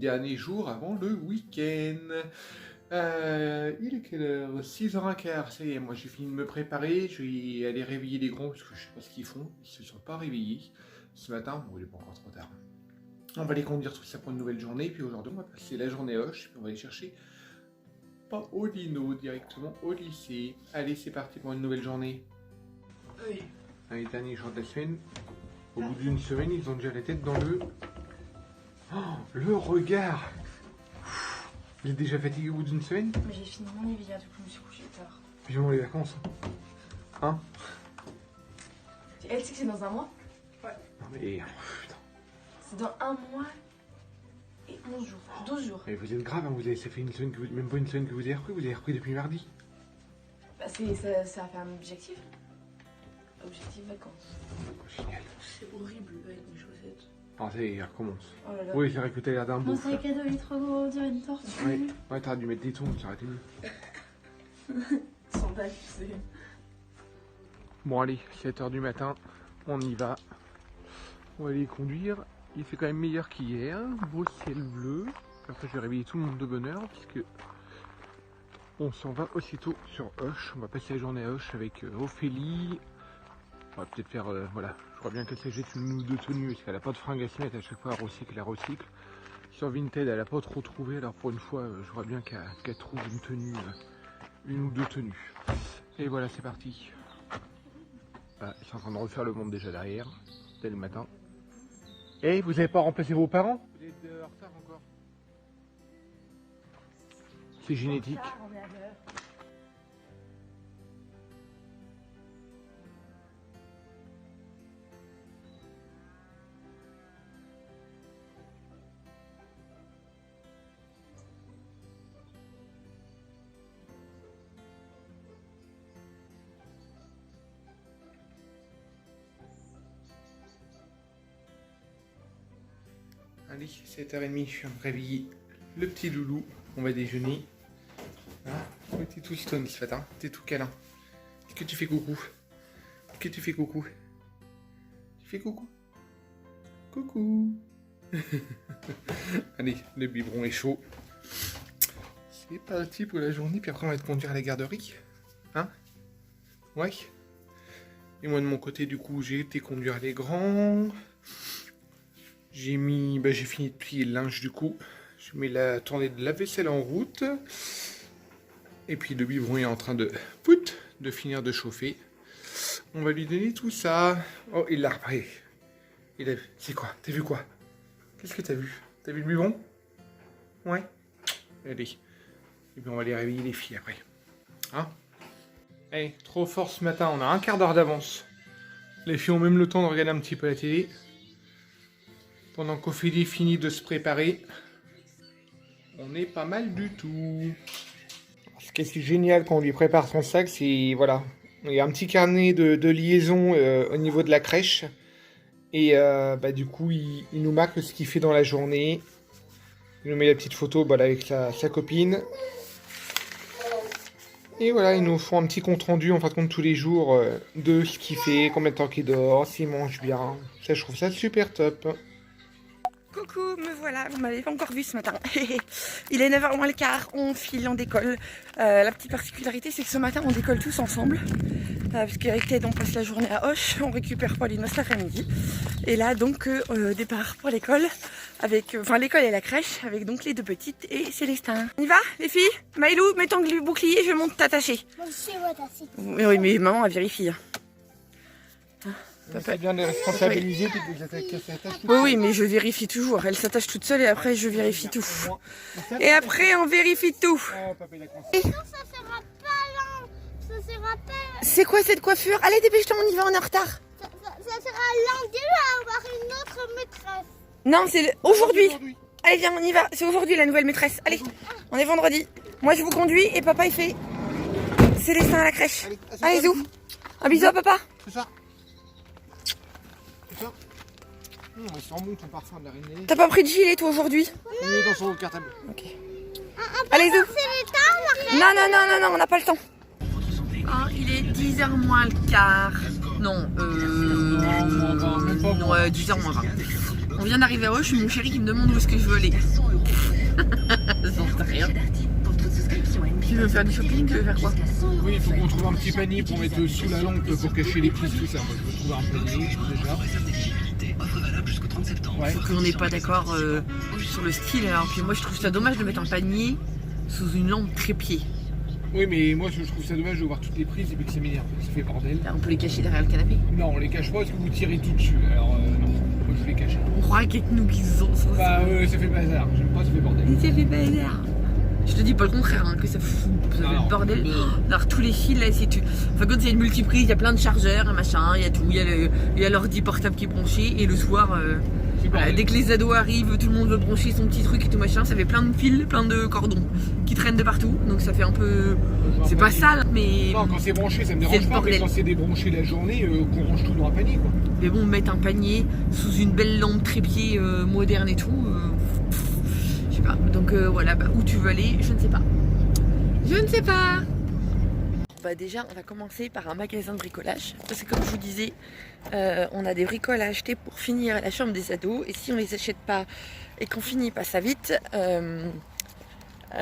derniers jours avant le week-end. Il est quelle heure? 6h15, ça y est, moi j'ai fini de me préparer, je vais aller réveiller les grands parce que je sais pas ce qu'ils font, ils se sont pas réveillés ce matin, bon il est pas encore trop tard. On va les conduire tout ça pour une nouvelle journée, puis aujourd'hui on va passer la journée Hoche, puis on va aller chercher Paulino directement au lycée. Allez, c'est parti pour une nouvelle journée. Oui. Allez, dernier jour de la semaine. Au bout d'une semaine, ils ont déjà la tête dans le... Oh, le regard! Il est déjà fatigué au bout d'une semaine? Mais j'ai fini mon livre hier, du coup je me suis couchée tard. Puis les vacances. Hein? Elle sait que c'est dans un mois? Non mais... Putain. C'est dans un mois et 11 jours. 12 jours. Mais vous êtes grave, hein, ça fait une semaine que vous... Même pas une semaine que vous avez repris depuis mardi. Bah ça a fait un objectif. Objectif vacances. Génial. C'est horrible avec mes chaussettes. Ah ça y est, il recommence. Oh là là. Oui, c'est vrai que t'as l'air d'un beau. Mon sac à dos il est trop gros, on dirait une tortue. Ouais, t'aurais dû mettre des tons, ça aurait été mieux. Sandales, tu sais. Bon allez, 7h du matin, on y va. On va aller conduire. Il fait quand même meilleur qu'hier. Beau ciel bleu. Après je vais réveiller tout le monde de bonne heure puisque on s'en va aussitôt sur Hoche. On va passer la journée à Hoche avec Ophélie. On va peut-être faire, voilà, je crois bien qu'elle s'achète une ou deux tenues parce qu'elle n'a pas de fringues à se mettre à chaque fois, elle recycle. Sur Vinted, elle n'a pas trop trouvé, alors pour une fois, je vois bien qu'elle trouve une tenue, une ou deux tenues. Et voilà, c'est parti. Ah, ils sont en train de refaire le monde déjà derrière, dès le matin. Et vous n'avez pas remplacé vos parents? Vous êtes en retard encore. C'est génétique. On est à l'heure. Allez, 7h30, je suis en train de réveiller le petit loulou. On va déjeuner. Hein, t'es tout stone ce matin, t'es tout câlin. Est-ce que tu fais coucou? Est-ce que tu fais coucou? Tu fais coucou? Coucou. Allez, le biberon est chaud. C'est parti pour la journée, puis après on va te conduire à la garderie. Hein? Ouais. Et moi de mon côté, du coup, j'ai été conduire les grands. J'ai fini de plier le linge du coup. Je mets la tournée de la vaisselle en route. Et puis le biberon est en train de finir de chauffer. On va lui donner tout ça. Oh, il l'a repris. C'est quoi? T'as vu quoi? Qu'est-ce que t'as vu? T'as vu le biberon? Ouais. Allez. Et puis on va aller réveiller les filles après. Hein? Hey, trop fort ce matin, on a un quart d'heure d'avance. Les filles ont même le temps de regarder un petit peu la télé. Pendant qu'Ophélie finit de se préparer, on est pas mal du tout. Ce qui est génial quand on lui prépare son sac, c'est voilà, il y a un petit carnet de liaison au niveau de la crèche. Et du coup, il nous marque ce qu'il fait dans la journée. Il nous met la petite photo avec sa copine. Et voilà, ils nous font un petit compte rendu en fin de compte tous les jours de ce qu'il fait, combien de temps qu'il dort, s'il mange bien. Ça, je trouve ça super top. Coucou, me voilà, vous m'avez pas encore vu ce matin. Il est 9h moins le quart, on file, on décolle. La petite particularité, c'est que ce matin, on décolle tous ensemble. Parce qu'avec Ted, on passe la journée à Hoche, on récupère Paulino cet après-midi. Et là, donc, départ pour l'école, l'école et la crèche, avec donc les deux petites et Célestin. On y va, les filles? Maïlou, mets ton bouclier, je monte t'attacher. Oui, mais maman, elle vérifie. C'est bien de les responsabiliser puis de les attacher. Oui, mais je vérifie toujours. Elle s'attache toute seule et après je vérifie tout. Et après on vérifie tout. Ça sera pas long. Ça sera pas... C'est quoi cette coiffure? Allez, dépêche-toi, on y va, on est en retard. Ça sera long. Déjà avoir une autre maîtresse. Non, c'est aujourd'hui. Allez, viens, on y va. C'est aujourd'hui la nouvelle maîtresse. Allez, on est vendredi. Moi je vous conduis et papa il fait Célestin à la crèche. Allez, zou. Un bisou à papa. C'est ça. Il sent bon ton parfum de l'araignée. T'as pas pris de gilet toi aujourd'hui? Il est dans son cartable. Ok. Allez, zou. Non, on n'a pas le temps. Il est 10h moins le quart. Non, 10h moins 20. On vient d'arriver à Auch, mon chéri qui me demande où est-ce que je veux aller. J'en sais rien. Tu veux faire du shopping? Tu veux faire quoi? Oui, il faut qu'on trouve un petit panier pour mettre sous la lampe pour cacher les prises, tout ça. Moi, je veux trouver un panier déjà. Ouais. Sauf qu'on n'est pas d'accord sur le style. Alors que moi je trouve ça dommage de mettre un panier sous une lampe trépied. Oui, mais moi je trouve ça dommage de voir toutes les prises et puis que ça m'énerve. Ça fait bordel. Là, on peut les cacher derrière le canapé. Non, on les cache pas parce que vous tirez tout dessus. Alors non, moi je vais les cacher. On croirait qu'avec nous qu'ils ont. Bah ça fait bazar. J'aime pas, ça fait bordel. Ça fait bazar. Je te dis pas le contraire, hein, que ça fout, ça fait le bordel. Alors tous les fils là, si tu. Enfin quand il y a une multiprise, il y a plein de chargeurs, un machin, il y a tout, il y a l'ordi portable qui est branché et le soir, dès que les ados arrivent, tout le monde veut brancher son petit truc et tout machin, ça fait plein de fils, plein de cordons qui traînent de partout, donc ça fait un peu. C'est pas sale, mais. Non, quand c'est branché, ça me dérange pas, mais quand c'est débranché la journée, qu'on range tout dans un panier quoi. Mais bon, mettre un panier sous une belle lampe trépied moderne et tout. Je sais pas, donc voilà, où tu veux aller, je ne sais pas. Je ne sais pas. Bah déjà, on va commencer par un magasin de bricolage. Parce que comme je vous disais, on a des bricoles à acheter pour finir la chambre des ados. Et si on les achète pas et qu'on finit pas ça vite,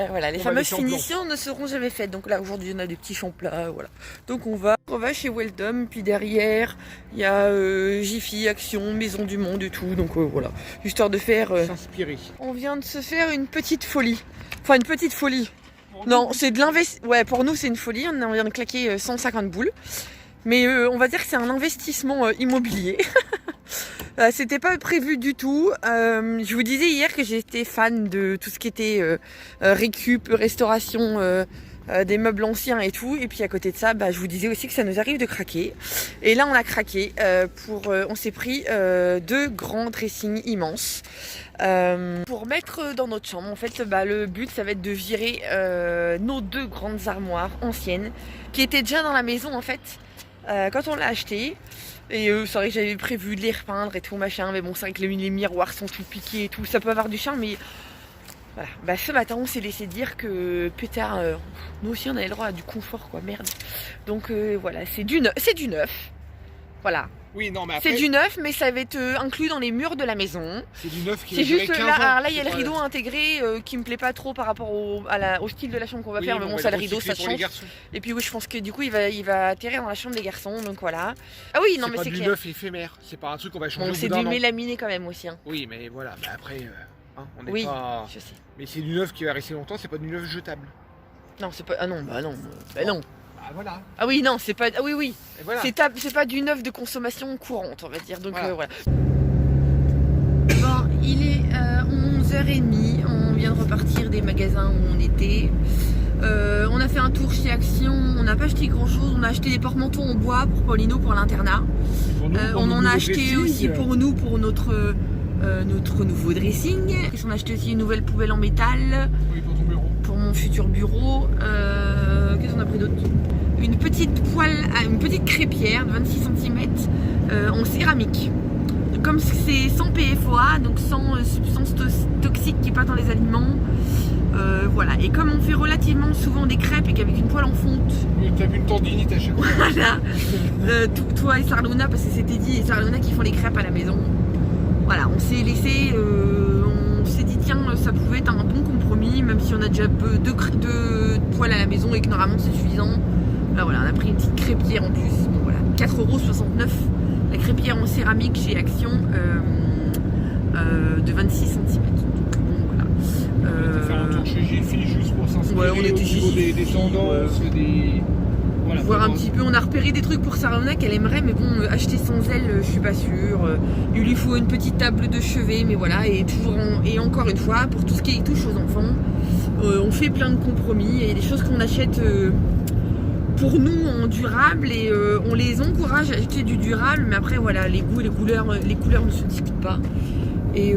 voilà, les fameuses finitions ne seront jamais faites. Donc là, aujourd'hui, on a des petits champs plats, voilà. Donc on va chez Weldom, puis derrière, il y a Jiffy, Action, Maison du Monde et tout. Donc voilà, histoire de faire... s'inspirer. On vient de se faire une petite folie. Enfin, une petite folie. Non, c'est de l'investissement. Ouais, pour nous, c'est une folie. On vient de claquer 150 boules. Mais on va dire que c'est un investissement immobilier. C'était pas prévu du tout. Je vous disais hier que j'étais fan de tout ce qui était récup, restauration des meubles anciens et tout. Et puis à côté de ça, je vous disais aussi que ça nous arrive de craquer. Et là, on a craqué. On s'est pris 2 grands dressings immenses. Pour mettre dans notre chambre, en fait, le but, ça va être de virer nos 2 grandes armoires anciennes qui étaient déjà dans la maison, en fait, quand on l'a acheté. Et c'est vrai que j'avais prévu de les repeindre et tout machin, mais bon, c'est vrai que les miroirs sont tout piqués et tout, ça peut avoir du charme, mais voilà. Ce matin, on s'est laissé dire que pétard, nous aussi on avait le droit à du confort, quoi, merde. Donc voilà, c'est du neuf, voilà. Oui, non, mais après... C'est du neuf, mais ça va être inclus dans les murs de la maison. C'est du neuf qui c'est va juste durer 15 là, ans. alors là, il y a le rideau intégré qui me plaît pas trop par rapport au style de la chambre qu'on va faire. Mais bon, ça, le rideau, ça change. Et puis oui, je pense que du coup, il va atterrir dans la chambre des garçons, donc voilà. Ah oui, non, mais c'est clair. C'est pas du neuf éphémère. C'est pas un truc qu'on va changer. Bon, c'est du mélaminé quand même aussi. Hein. Oui, mais voilà. Après, on n'est oui, pas. Je sais. Mais c'est du neuf qui va rester longtemps. C'est pas du neuf jetable. Non, c'est pas. Ah non, non. Non. Ah voilà. Ah oui, non, c'est pas. Ah oui, oui. Voilà. C'est pas du neuf de consommation courante, on va dire. Donc voilà. Bon, il est 11h30. On vient de repartir des magasins où on était. On a fait un tour chez Action. On n'a pas acheté grand chose. On a acheté des porte-manteaux en bois pour Paulino pour l'internat. On en a acheté aussi pour nous, pour notre nouveau dressing. On a acheté aussi une nouvelle poubelle en métal. Oui, pour ton bureau. Pour mon futur bureau. Qu'est-ce qu'on a pris d'autre? Une petite crêpière de 26 cm en céramique. Comme c'est sans PFOA, donc sans substances toxiques qui partent dans les aliments. Voilà. Et comme on fait relativement souvent des crêpes et qu'avec une poêle en fonte. Oui, t'as vu une tendinite à chaque fois. Voilà. Toi et Sarlona, parce que c'était dit, et Sarlona qui font les crêpes à la maison. Voilà, on s'est laissé. On s'est dit, tiens, ça pouvait être un bon compromis, même si on a déjà 2 poêles à la maison et que normalement c'est suffisant. Là voilà, on a pris une petite crêpière en plus. Bon, voilà, 4,69 €. La crêpière en céramique chez Action de 26 cm. Bon, voilà. On a fait un tour chez Jiffy juste pour s'inspirer on était au niveau des tendances, Voilà, voir un petit peu, on a repéré des trucs pour Sarah qu'elle aimerait, mais bon, acheter sans elle, je suis pas sûre. Il lui faut une petite table de chevet, mais voilà, et encore une fois, pour tout ce qui touche aux enfants, on fait plein de compromis et des choses qu'on achète pour nous en durable et on les encourage à acheter du durable, mais après voilà, les goûts, les couleurs ne se discutent pas. Et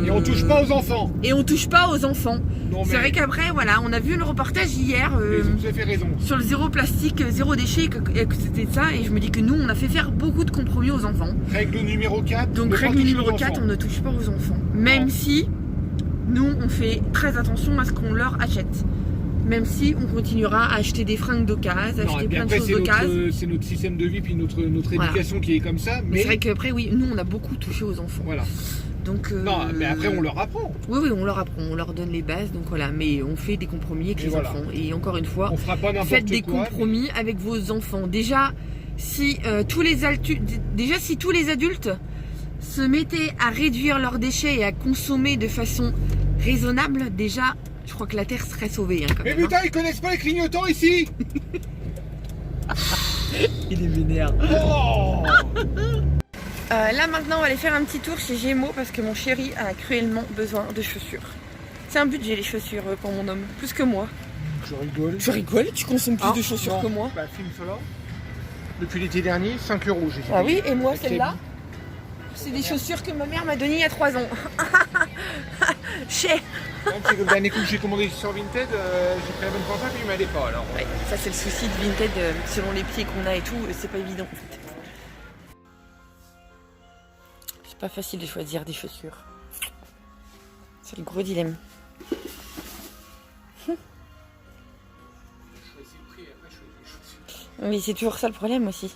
on touche pas aux enfants. Et on touche pas aux enfants. C'est vrai qu'après, voilà, on a vu le reportage hier vous avez fait raison. Sur le zéro plastique, zéro déchet, que c'était ça. Et je me dis que nous, on a fait faire beaucoup de compromis aux enfants. Règle numéro 4. Donc règle numéro 4, on ne touche pas aux enfants. Même si, nous, on fait très attention à ce qu'on leur achète. Même si on continuera à acheter des fringues d'occasion, acheter plein de choses d'occasion. C'est notre système de vie, puis notre éducation qui est comme ça. Mais c'est vrai qu'après, oui, nous, on a beaucoup touché aux enfants. Voilà. Donc, Non, mais après on leur apprend. Oui, on leur apprend, on leur donne les bases, donc voilà. Mais on fait des compromis avec les enfants. Et encore une fois, On fera pas n'importe quoi. faites des compromis avec vos enfants. Déjà, si tous les adultes se mettaient à réduire leurs déchets et à consommer de façon raisonnable, déjà, je crois que la Terre serait sauvée. Hein, quand Mais même, putain, ils connaissent pas les clignotants ici. Il est vénère. Oh. Là maintenant on va aller faire un petit tour chez Gémeaux parce que mon chéri a cruellement besoin de chaussures. C'est un budget les chaussures pour mon homme, plus que moi. Je rigole. Tu rigoles? Tu consommes plus de chaussures non. que moi? Bah film cela. Depuis l'été dernier, 5 €. J'ai Ah oui, et moi Avec celle-là, c'est des chaussures que ma mère m'a données il y a 3 ans. Chez. C'est que le dernier coup que j'ai commandé sur Vinted, j'ai pris la bonne pensée puis il m'allait pas alors. Ouais, ça c'est le souci de Vinted, selon les pieds qu'on a et tout, c'est pas évident en fait. C'est pas facile de choisir des chaussures. C'est le gros dilemme. Je choisis le prix et après je choisis les chaussures. Oui, c'est toujours ça le problème aussi.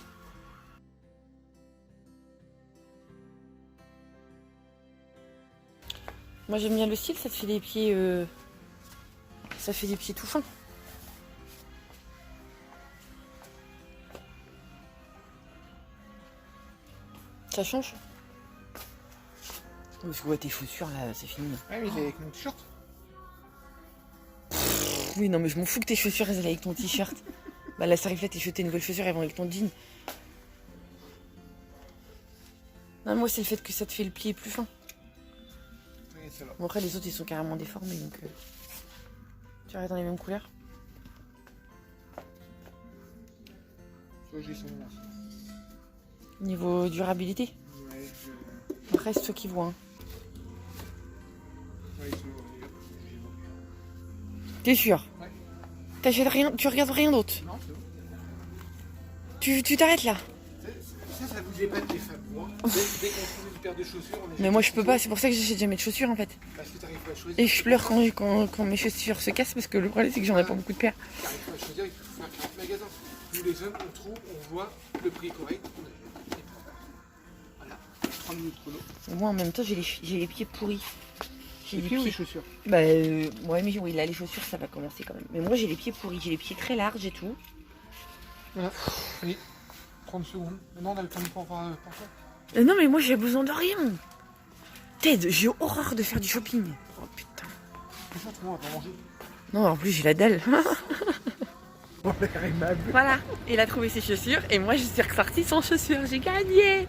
Moi j'aime bien le style, ça te fait des pieds ça fait des pieds tout fins. Ça change. Parce que ouais, tes chaussures là, c'est fini. Ouais, mais il est avec mon t-shirt. Oui, non, mais je m'en fous que tes chaussures elles aillent avec ton t-shirt. Bah là, ça arrive là, t'es jeté une nouvelle chaussure, elles vont avec ton jean. Non, moi, c'est le fait que ça te fait le pied plus fin. Oui, c'est là. Bon, après, les autres, ils sont carrément déformés, donc... Tu restes dans les mêmes couleurs? Soit j'ai son là. Niveau durabilité? Ouais, Après, c'est toi qui vois. Hein. ouais, ils sont là. T'es sûr? Ouais. T'achètes rien, tu regardes rien d'autre? Non, c'est bon. Tu t'arrêtes là? Ça vous épate les femmes. Moi, dès qu'on trouve une paire de chaussures, on est. Mais moi, je peux pas, c'est pour ça que j'achète jamais de chaussures en fait. Parce que t'arrives pas à choisir. Et je pleure quand mes chaussures se cassent parce que le problème, c'est que j'en ai pas beaucoup de paires. T'arrives pas à choisir, il faut faire 40 magasins. Nous, les hommes, on trouve, on voit le prix correct, on achète. Voilà, 30 minutes chrono. Et moi, en même temps, j'ai les pieds pourris. J'ai Les pieds ou les chaussures? Bah, ouais, mais oui, là, les chaussures, ça va commencer quand même. Mais moi, j'ai les pieds pourris, j'ai les pieds très larges et tout. Voilà, oui. 30 secondes. Maintenant, on a le temps de pour ça. Non, mais moi, j'ai besoin de rien. Ted, j'ai horreur de faire du shopping. Oh putain. Bonjour, tout le monde va pas manger. Non, en plus, j'ai la dalle. Bon, l'air aimable. Voilà, il a trouvé ses chaussures et moi, je suis ressortie sans chaussures. J'ai gagné.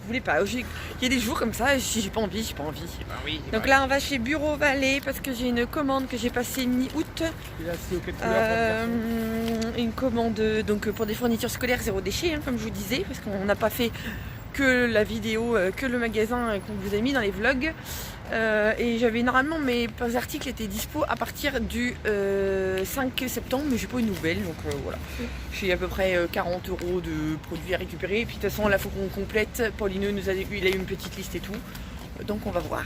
Je voulais pas. Il y a des jours comme ça, si j'ai pas envie, j'ai pas envie. Bah oui. Donc là, on va chez Bureau Vallée parce que j'ai une commande que j'ai passée mi-août. Et là, c'est auquel couleur Une commande donc pour des fournitures scolaires zéro déchet, hein, comme je vous disais, parce qu'on n'a pas fait que la vidéo, que le magasin qu'on vous a mis dans les vlogs. Et j'avais normalement mes articles étaient dispo à partir du 5 septembre, mais j'ai pas eu de nouvelles, donc voilà. J'ai à peu près 40 € de produits à récupérer. Et puis de toute façon, là, faut qu'on complète. Paulineux il a eu une petite liste et tout, donc on va voir.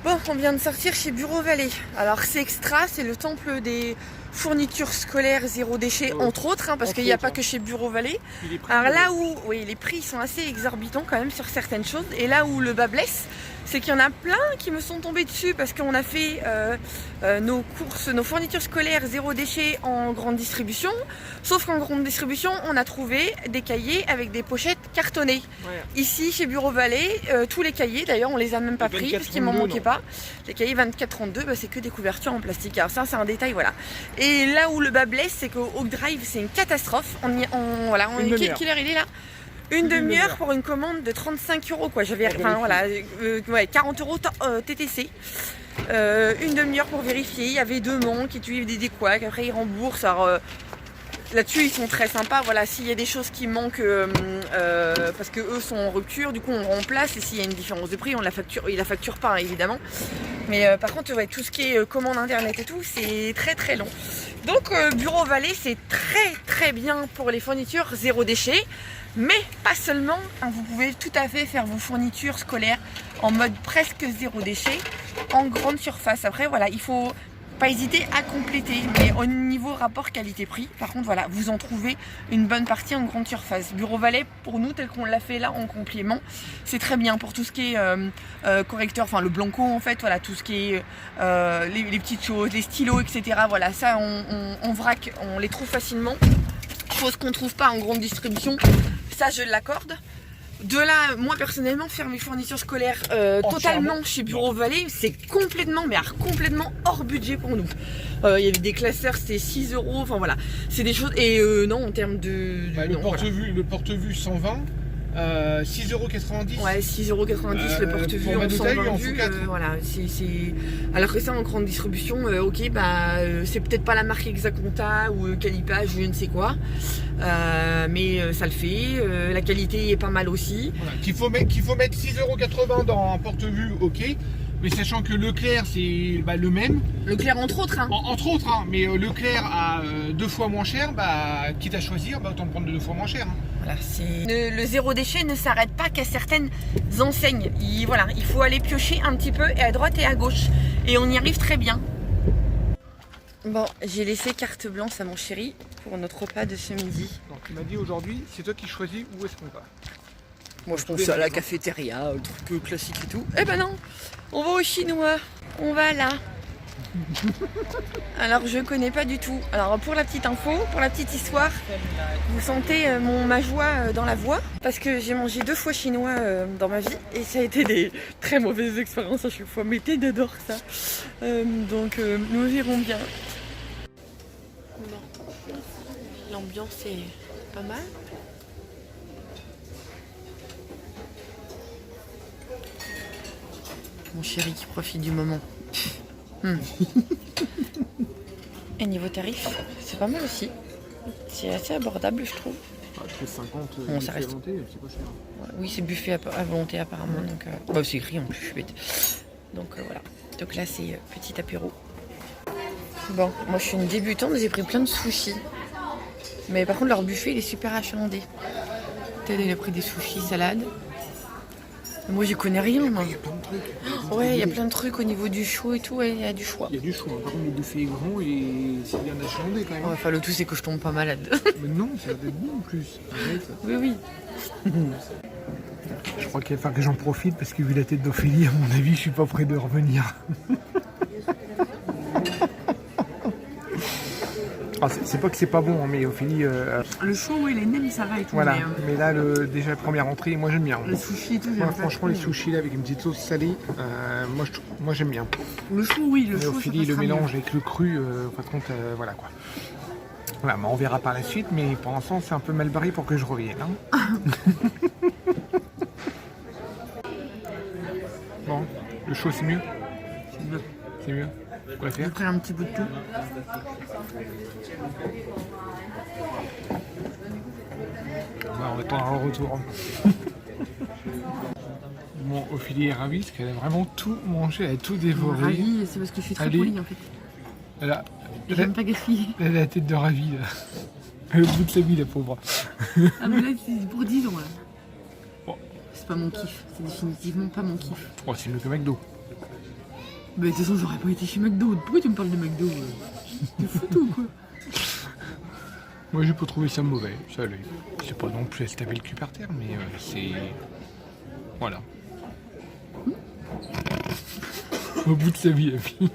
Bon, on vient de sortir chez Bureau Vallée. Alors c'est extra, c'est le temple des fournitures scolaires zéro déchet, entre autres, hein, parce qu'il n'y a pas que chez Bureau Vallée. Alors là où, oui, les prix sont assez exorbitants quand même sur certaines choses, et là où le bas blesse, c'est qu'il y en a plein qui me sont tombés dessus parce qu'on a fait nos courses, nos fournitures scolaires zéro déchet en grande distribution. Sauf qu'en grande distribution, on a trouvé des cahiers avec des pochettes cartonnées. Ouais. Ici, chez Bureau Vallée, tous les cahiers, d'ailleurs, on les a même pas pris parce qu'il m'en manquait pas. Les cahiers 24-32, bah, c'est que des couvertures en plastique. Alors ça, c'est un détail, voilà. Et là où le bas blesse, c'est qu'au Hawk Drive, c'est une catastrophe. Quelle heure il est là? Une demi-heure pour une commande de 35 € quoi. J'avais, enfin voilà, ouais, 40 € TTC. Une demi-heure pour vérifier. Il y avait 2 manques et tu des couacs. Après ils remboursent. Alors là-dessus ils sont très sympas. Voilà, s'il y a des choses qui manquent parce que eux sont en rupture, du coup on remplace. Et s'il y a une différence de prix, on la facture. Ils la facturent pas hein, évidemment. Mais par contre ouais, tout ce qui est commande internet et tout, c'est très très long. Donc Bureau Vallée, c'est très très bien pour les fournitures zéro déchet. Mais pas seulement, hein, vous pouvez tout à fait faire vos fournitures scolaires en mode presque zéro déchet, en grande surface. Après voilà, il faut pas hésiter à compléter. Mais au niveau rapport qualité-prix, par contre, voilà, vous en trouvez une bonne partie en grande surface. Bureau Vallée, pour nous, tel qu'on l'a fait là en complément, c'est très bien pour tout ce qui est correcteur, enfin le blanco en fait, voilà, tout ce qui est les petites choses, les stylos, etc. Voilà, ça en vrac, on les trouve facilement. Chose qu'on ne trouve pas en grande distribution, ça je l'accorde. De là, moi personnellement, faire mes fournitures scolaires totalement chez Bureau Vallée, c'est complètement, mais alors complètement hors budget pour nous. Il y avait des classeurs, c'était 6 €, enfin voilà, c'est des choses. Et non, en termes de. Le porte-vue 120, 6,90 €. Ouais, 6,90 € le porte-vue en 120 vues. Voilà, c'est. Alors que ça, en grande distribution, ok, bah, c'est peut-être pas la marque Exaconta ou Calipa, je ne sais quoi. Mais ça le fait, la qualité est pas mal aussi. Voilà, qu'il faut mettre 6,80 € dans un porte-vue, ok. Mais sachant que Leclerc c'est le même. Leclerc entre autres. Hein. Entre autres, hein, mais Leclerc a 2 fois moins cher, quitte à choisir, autant prendre 2 fois moins cher. Hein. Voilà, le zéro déchet ne s'arrête pas qu'à certaines enseignes. Voilà, il faut aller piocher un petit peu et à droite et à gauche. Et on y arrive très bien. Bon, j'ai laissé carte blanche à mon chéri pour notre repas de ce midi. Donc il m'a dit aujourd'hui, c'est toi qui choisis où est-ce qu'on va. Moi je pense à la cafétéria, le truc classique et tout. Eh ben non, on va au chinois, on va là. Alors je connais pas du tout. Alors pour la petite info, pour la petite histoire, vous sentez ma joie dans la voix. Parce que j'ai mangé 2 fois chinois dans ma vie et ça a été des très mauvaises expériences à chaque fois. Mais Ted adore ça. Donc nous verrons bien. Bon. L'ambiance est pas mal. Mon chéri qui profite du moment. Et niveau tarif, c'est pas mal aussi. C'est assez abordable, je trouve. Après 50, bon, ça reste. C'est pas cher. Oui, c'est buffet à volonté apparemment. Donc, c'est écrit en plus, je suis bête. Donc voilà. Donc là, c'est petit apéro. Bon, moi je suis une débutante, j'ai pris plein de sushis. Mais par contre, leur buffet, il est super achalandé. Ted, il a pris des sushis salades. Moi j'y connais rien. Moi. Il y a plein de trucs. Ouais, il y a plein de trucs au niveau du chaud et tout, ouais, il y a du choix. Il y a du choix. Par contre, le buffet est grand et c'est bien achalandé quand même. Ouais, enfin, le tout, c'est que je tombe pas malade. Mais non, ça a des goûts en plus. Oui, oui. Je crois qu'il va falloir que j'en profite parce que vu la tête d'Ophélie, à mon avis, je suis pas prêt de revenir. Ah, c'est pas que c'est pas bon, hein, mais Ophélie. Le chaud, oui, les nems, ça va et tout. Voilà, mais là, déjà la première entrée, moi j'aime bien. Le sushi et tout, moi, franchement, les sushis là avec une petite sauce salée, moi j'aime bien. Le chaud, oui, le mais chaud. Ophélie, le mélange avec le cru, par contre, voilà quoi. Voilà, mais on verra par la suite, mais pour l'instant, c'est un peu mal barré pour que je revienne. Hein. Bon, le chaud c'est mieux. C'est mieux. C'est mieux. Quoi faire ? J'ai pris un petit bout de tout. On va attendre le retour. Bon, Ophélie est ravie parce qu'elle a vraiment tout mangé, elle a tout dévoré. Ravie, c'est parce que je suis très polie en fait. J'aime pas gaspiller. Elle a la tête de ravie là. Elle est au bout de sa vie la pauvre. Ah mais là c'est pour 10 ans là. Bon. C'est pas mon kiff, c'est définitivement pas mon kiff. Oh, c'est mieux que McDo. Bah de toute façon j'aurais pas été chez McDo. Pourquoi tu me parles de McDo T'es foutu ou quoi? Moi j'ai pas trouvé ça mauvais, ça allait. C'est pas non plus à se taper le cul par terre, mais c'est... Voilà. Au bout de sa vie, la fille.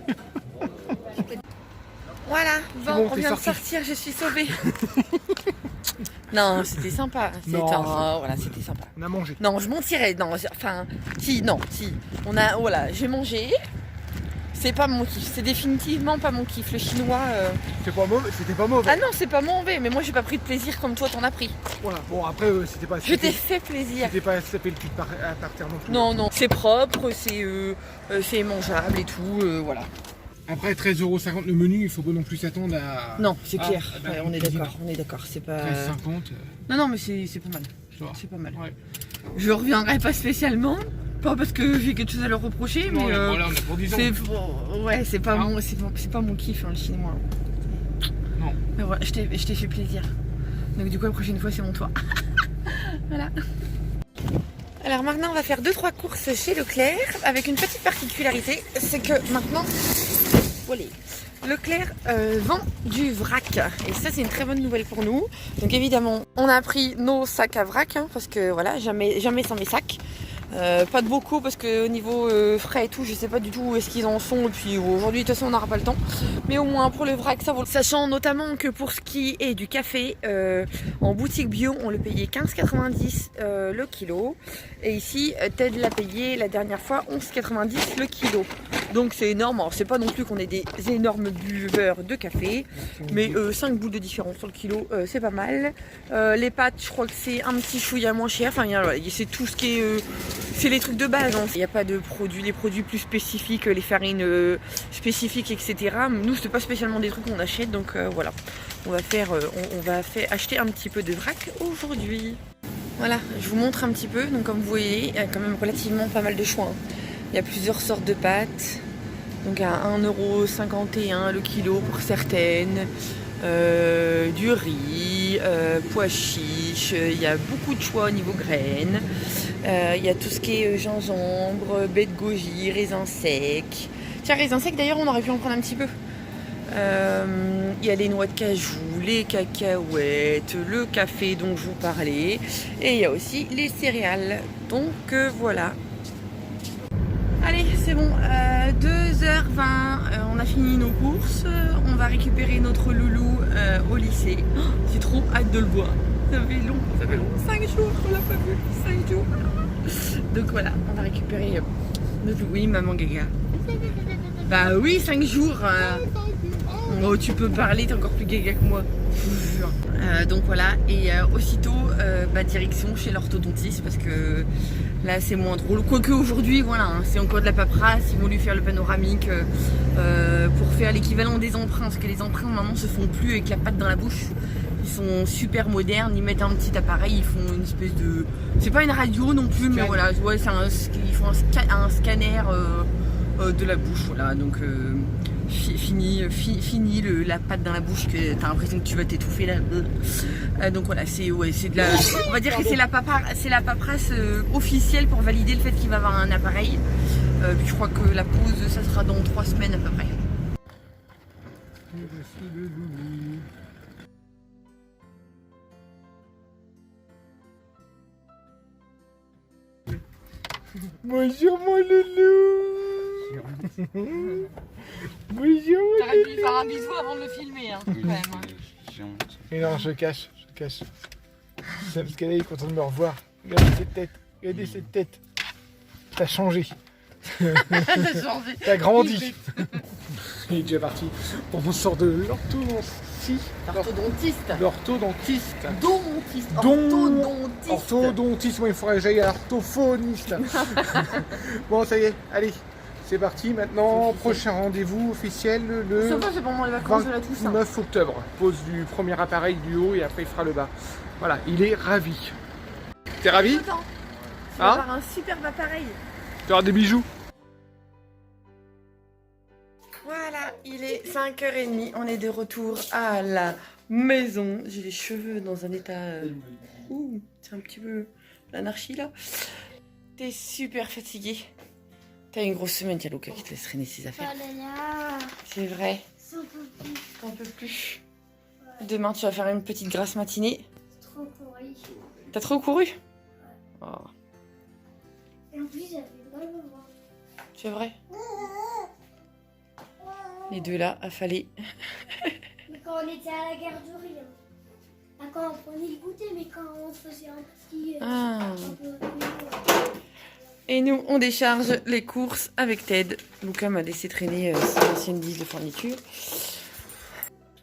Voilà, bon, on vient de sortir, je suis sauvée. Non, c'était sympa. Voilà, c'était sympa. On a mangé. Non, je mentirais. Non, enfin, si. Voilà, j'ai mangé. C'est pas mon kiff. C'est définitivement pas mon kiff. Le chinois. C'était pas mauvais. Ah non, c'est pas mauvais. Mais moi, j'ai pas pris de plaisir comme toi, t'en as pris. Voilà. Bon, après, c'était pas. Je t'ai fait plaisir. C'était pas à se taper le cul par terre non plus. Non. C'est propre, c'est mangeable et tout. Voilà. Après 13,50 € le menu, il faut pas non plus s'attendre à... Non, c'est clair, on est d'accord, c'est pas... 13,50 Non, mais c'est pas mal, c'est pas mal. Ouais. Je reviendrai pas spécialement, pas parce que j'ai quelque chose à leur reprocher, mais... Voilà, on est pour 10 ans. Ouais, c'est pas mon kiff, hein, le chinois. Non. Mais voilà, je t'ai fait plaisir. Donc du coup, la prochaine fois, c'est mon toit. Voilà. Alors maintenant, on va faire 2-3 courses chez Leclerc avec une petite particularité, c'est que maintenant... Voilà. Leclerc vend du vrac et ça c'est une très bonne nouvelle pour nous. Donc évidemment on a pris nos sacs à vrac hein, parce que voilà jamais sans mes sacs. Pas de beaucoup parce que au niveau frais et tout je sais pas du tout où est-ce qu'ils en sont et puis aujourd'hui de toute façon on n'aura pas le temps mais au moins pour le vrac ça vaut. Sachant notamment que pour ce qui est du café en boutique bio on le payait 15,90 le kilo et ici Ted l'a payé la dernière fois 11,90 le kilo. Donc c'est énorme, alors c'est pas non plus qu'on ait des énormes buveurs de café mais 5 boules de différence sur le kilo c'est pas mal. Les pâtes je crois que c'est un petit chouïa moins cher, enfin c'est tout ce qui est c'est les trucs de base, hein. Il n'y a pas de produits, les produits plus spécifiques, les farines spécifiques, etc. Nous, c'est pas spécialement des trucs qu'on achète, donc voilà. On va acheter un petit peu de vrac aujourd'hui. Voilà, je vous montre un petit peu. Donc comme vous voyez, il y a quand même relativement pas mal de choix. Hein. Il y a plusieurs sortes de pâtes. Donc à 1,51 € le kilo pour certaines. Du riz, pois chiches, il y a beaucoup de choix au niveau graines, il y a tout ce qui est gingembre, baie de goji, raisins secs. Tiens, raisins secs d'ailleurs on aurait pu en prendre un petit peu. Il y a les noix de cajou, les cacahuètes, le café dont je vous parlais et il y a aussi les céréales. Donc voilà. Allez, c'est bon, 2h20, on a fini nos courses, on va récupérer notre loulou au lycée. Oh, j'ai trop hâte de le voir, ça fait long, 5 jours qu'on l'a pas vu, 5 jours. Donc voilà, on va récupérer notre loulou, oui maman gaga. Bah oui, 5 jours, oh, tu peux parler, t'es encore plus gaga que moi, je vous jure. Donc voilà, et aussitôt, direction chez l'orthodontiste parce que là c'est moins drôle, quoique aujourd'hui voilà, hein, c'est encore de la paperasse, ils vont lui faire le panoramique pour faire l'équivalent des empreints, parce que les empreintes maintenant se font plus avec la patte dans la bouche, ils sont super modernes, ils mettent un petit appareil, ils font une espèce de, c'est pas une radio non plus, mais voilà, ouais, ils font un scanner de la bouche, voilà, donc fini la pâte dans la bouche que t'as l'impression que tu vas t'étouffer là. Donc voilà, c'est de la, on va dire que c'est la paperasse officielle pour valider le fait qu'il va avoir un appareil. Puis je crois que la pause ça sera dans 3 semaines à peu près. Bonjour mon loulou. Bonjour. T'aurais pu lui faire un bisou avant de le filmer, hein, quand même. Et non, je cache. C'est parce qu'elle est contente de me revoir. Regardez cette tête. T'as changé. T'as changé. T'as grandi. Il est déjà parti. On sort de l'orthodontiste. Orthodontiste, moi il faudrait que j'aille à l'orthophoniste. Bon, ça y est, allez. C'est parti maintenant, prochain rendez-vous officiel le 29 octobre. Pose du premier appareil du haut et après il fera le bas. Voilà, il est ravi. T'es ravi? Tu vas avoir un superbe appareil. Tu auras des bijoux. Voilà, il est 5h30, on est de retour à la maison. J'ai les cheveux dans un état... Ouh, c'est un petit peu l'anarchie là. T'es super fatiguée. T'as une grosse semaine, il y a Luca qui te laisse traîner ses affaires. C'est vrai. T'en peux plus. Ouais. Demain, tu vas faire une petite grasse matinée. Trop couru. T'as trop couru? Ouais. Oh. Et en plus, j'avais mal au ventre. C'est vrai. Les deux là, affalés. Mais quand on était à la garderie, hein. Pas quand on prenait le goûter, mais quand on faisait un petit... un peu... Et nous, on décharge les courses avec Ted. Luca m'a laissé traîner son ancienne liste de fourniture.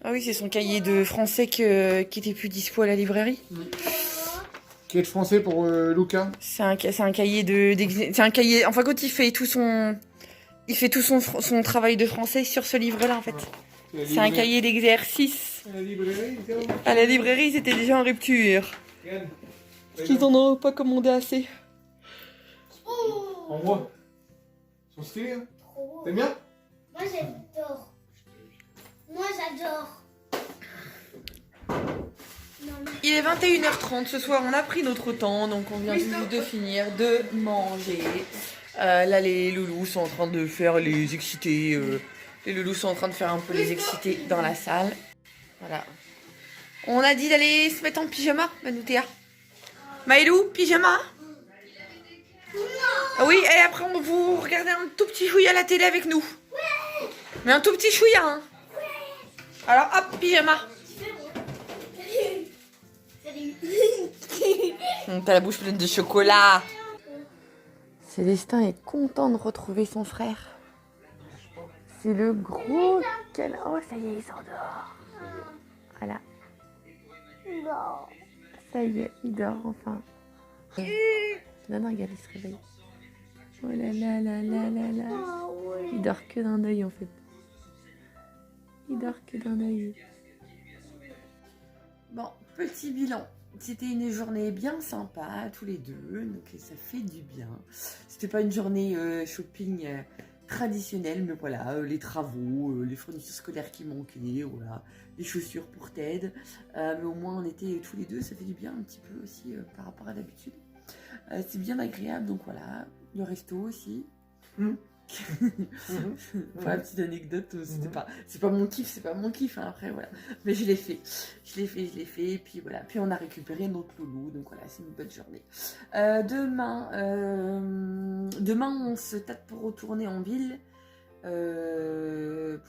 Ah oui, c'est son cahier de français qui était plus dispo à la librairie. Cahier de français pour Luca. C'est un cahier c'est un cahier. Enfin, quand il fait tout son travail de français sur ce livre-là, en fait. C'est un cahier d'exercice. À la librairie, c'était déjà en rupture. Parce qu'ils en ont pas commandé assez. En bois. Ils sont stylés, hein? T'aimes bien? Moi j'adore. Moi j'adore. Il est 21h30 ce soir, on a pris notre temps, donc on vient juste de finir de manger. Là les loulous sont en train de faire les excités Les loulous sont en train de faire un peu les excités dans la salle. Voilà. On a dit d'aller se mettre en pyjama, Manoutéa. Maëlou, pyjama? Oui, et après vous regardez un tout petit chouïa à la télé avec nous. Mais un tout petit chouïa, hein. Alors hop, pyjama. T'as la bouche pleine de chocolat. Célestin est content de retrouver son frère. C'est le gros... Oh, ça y est, il s'endort. Voilà. Non. Ça y est, il dort enfin. Non, non, regarde, il se réveille. Oh là là là là là là. Ah oui. Il dort que d'un œil en fait. Il dort que d'un œil. Bon, petit bilan. C'était une journée bien sympa, tous les deux, donc ça fait du bien. C'était pas une journée shopping traditionnelle, mais voilà, les travaux, les fournitures scolaires qui manquaient, voilà, les chaussures pour Ted. Mais au moins on était tous les deux, ça fait du bien un petit peu aussi par rapport à d'habitude. C'est bien agréable, donc voilà, le resto aussi. Pour la petite anecdote, c'est pas mon kiff, hein, après voilà, mais je l'ai fait, et puis voilà, puis on a récupéré notre loulou, donc voilà, c'est une bonne journée. Demain on se tâte pour retourner en ville,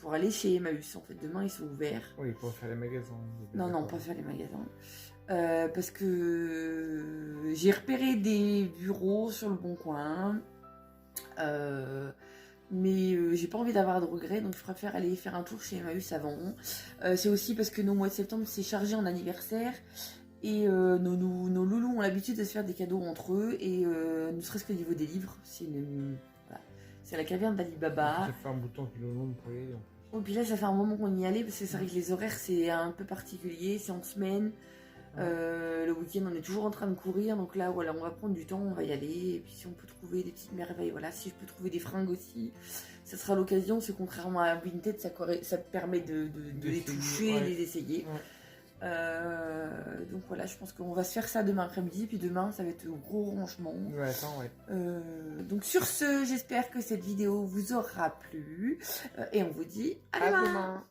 pour aller chez Emmaüs. En fait, demain ils sont ouverts. Oui, pour faire les magasins. Non, pas faire les magasins. Parce que j'ai repéré des bureaux sur le Bon Coin. Mais j'ai pas envie d'avoir de regrets, donc je préfère aller faire un tour chez Emmaüs avant. C'est aussi parce que nos mois de septembre c'est chargé en anniversaire et nos loulous ont l'habitude de se faire des cadeaux entre eux, et ne serait-ce qu'au niveau des livres, c'est la caverne d'Ali Baba. Ça fait un bout de temps qu'ils nous l'ont pour y aller. Oh, puis là ça fait un moment qu'on y allait, parce que c'est vrai que les horaires c'est un peu particulier, c'est en semaine. Le week-end on est toujours en train de courir, donc là voilà, on va prendre du temps, on va y aller, et puis si on peut trouver des petites merveilles, voilà, si je peux trouver des fringues aussi, ça sera l'occasion, parce que contrairement à Vinted, ça permet de les toucher, les essayer. Donc voilà, je pense qu'on va se faire ça demain après-midi, puis demain ça va être le gros rangement. Donc sur ce, j'espère que cette vidéo vous aura plu, et on vous dit à demain.